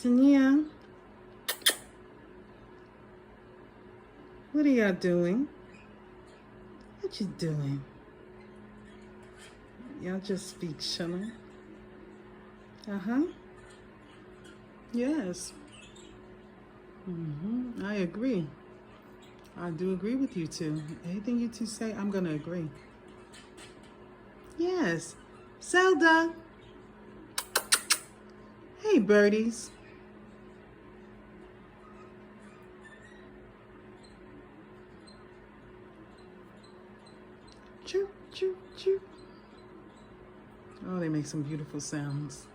Sania, what are y'all doing? What you doing? Y'all just be chilling? Uh-huh. Yes. I agree. I do agree with you two. Anything you two say, I'm gonna agree. Yes. Zelda. Hey, birdies. Chirp, chirp, chirp. Oh, they make some beautiful sounds.